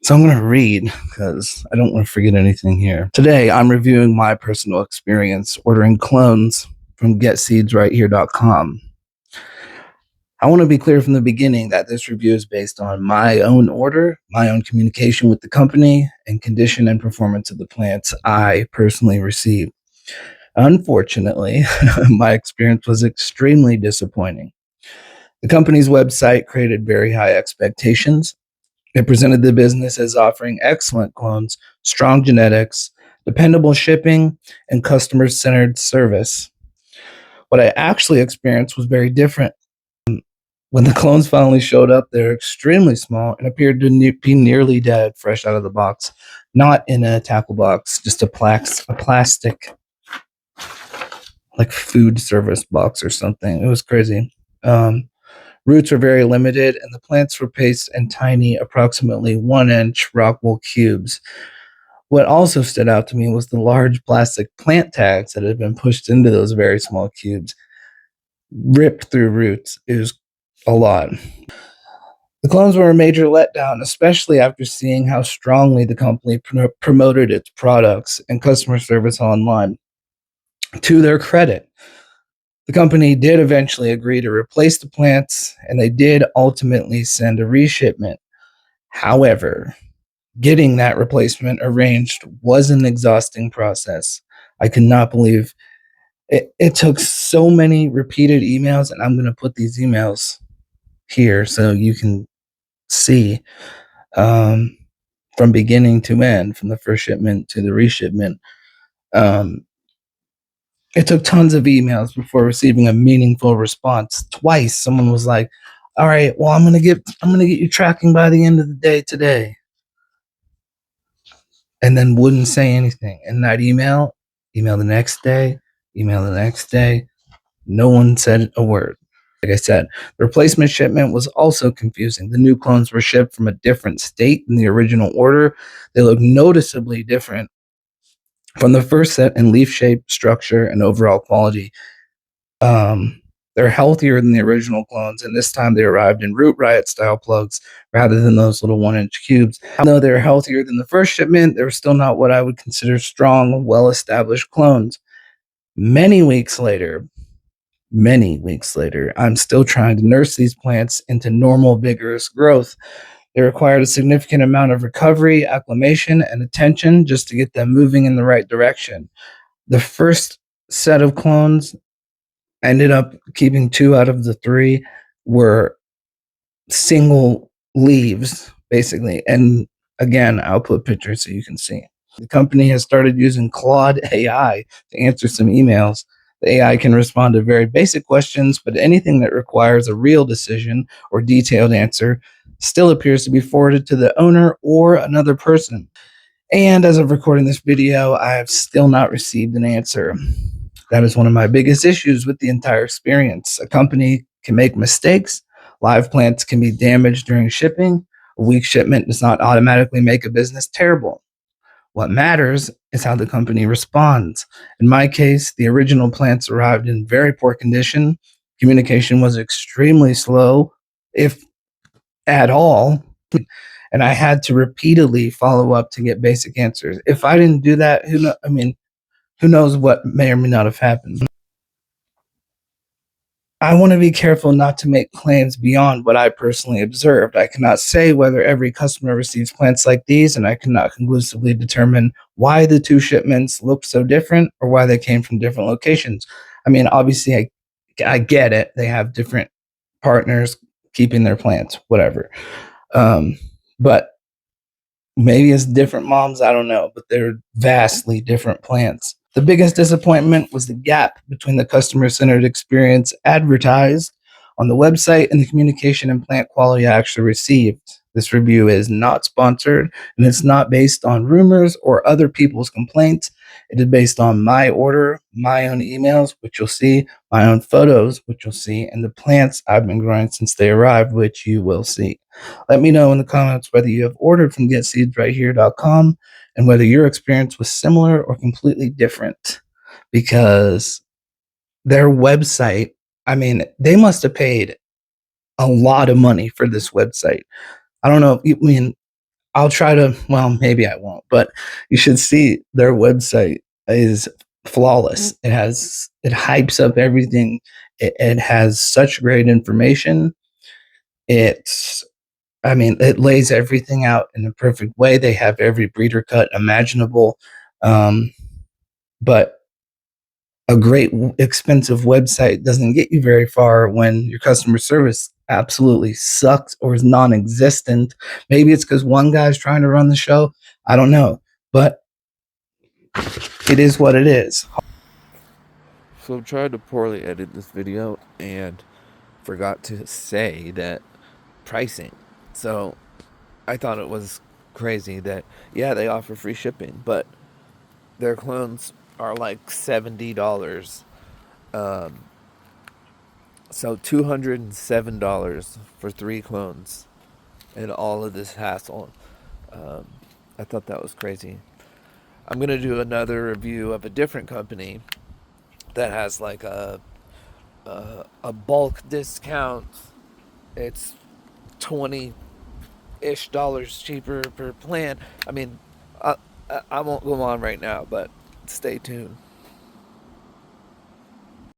So I'm going to read because I don't want to forget anything here. Today, I'm reviewing my personal experience ordering clones from GetSeedsRightHere.com. I want to be clear from the beginning that this review is based on my own order, my own communication with the company, and condition and performance of the plants I personally received. Unfortunately, my experience was extremely disappointing. The company's website created very high expectations. It presented the business as offering excellent clones, strong genetics, dependable shipping, and customer-centered service. What I actually experienced was very different. When the clones finally showed up, they were extremely small and appeared to be nearly dead, fresh out of the box, not in a tackle box, just a plastic, like food service box or something. It was crazy. Roots were very limited, and the plants were placed in tiny, approximately 1-inch rockwool cubes. What also stood out to me was the large plastic plant tags that had been pushed into those very small cubes, ripped through roots. It was a lot. The clones were a major letdown, especially after seeing how strongly the company promoted its products and customer service online. To their credit, the company did eventually agree to replace the plants, and they did ultimately send a reshipment. However, getting that replacement arranged was an exhausting process. I could not believe it took so many repeated emails, and I'm going to put these emails here so you can see from beginning to end, from the first shipment to the reshipment. It took tons of emails before receiving a meaningful response. Twice, someone was like, "All right, well, I'm gonna get you tracking by the end of the day today," and then wouldn't say anything. And that email the next day, email the next day. No one said a word. Like I said, the replacement shipment was also confusing. The new clones were shipped from a different state than the original order. They look noticeably different from the first set in leaf shape, structure, and overall quality. They're healthier than the original clones, and this time they arrived in Root Riot style plugs rather than those little 1-inch cubes. Even though they're healthier than the first shipment, they're still not what I would consider strong, well-established clones. Many weeks later, I'm still trying to nurse these plants into normal, vigorous growth. They required a significant amount of recovery, acclimation, and attention just to get them moving in the right direction. The first set of clones, I ended up keeping 2 out of the 3 were single leaves, basically. And again, I'll put pictures so you can see. The company has started using Claude AI to answer some emails. The AI can respond to very basic questions, but anything that requires a real decision or detailed answer still appears to be forwarded to the owner or another person. And as of recording this video, I have still not received an answer. That is one of my biggest issues with the entire experience. A company can make mistakes. Live plants can be damaged during shipping. A weak shipment does not automatically make a business terrible. What matters is how the company responds. In my case, the original plants arrived in very poor condition. Communication was extremely slow, if at all. And I had to repeatedly follow up to get basic answers. If I didn't do that, who knows what may or may not have happened. I want to be careful not to make claims beyond what I personally observed. I cannot say whether every customer receives plants like these, and I cannot conclusively determine why the 2 shipments looked so different or why they came from different locations. I mean, obviously, I get it. They have different partners keeping their plants, whatever. But maybe it's different moms, I don't know, but they're vastly different plants. The biggest disappointment was the gap between the customer-centered experience advertised on the website and the communication and plant quality I actually received. This review is not sponsored, and it's not based on rumors or other people's complaints. It is based on my order, my own emails, which you'll see, my own photos, which you'll see, and the plants I've been growing since they arrived, which you will see. Let me know in the comments whether you have ordered from GetSeedsRightHere.com and whether your experience was similar or completely different, because their website, I mean, they must have paid a lot of money for this website. I don't know. I'll try to, well, maybe I won't, but you should see their website is flawless. It hypes up everything. It has such great information. It's, I mean, it lays everything out in a perfect way. They have every breeder cut imaginable. Um, but a great expensive website doesn't get you very far when your customer service absolutely sucks or is non-existent. Maybe it's because one guy's trying to run the show. I don't know, but it is what it is. So I tried to poorly edit this video and forgot to say that pricing. So I thought it was crazy that, yeah, they offer free shipping, but their clones are like $70. So $207 for 3 clones and all of this hassle. I thought that was crazy. I'm going to do another review of a different company that has like a bulk discount. It's 20-ish dollars cheaper per plan. I mean, I won't go on right now, but stay tuned.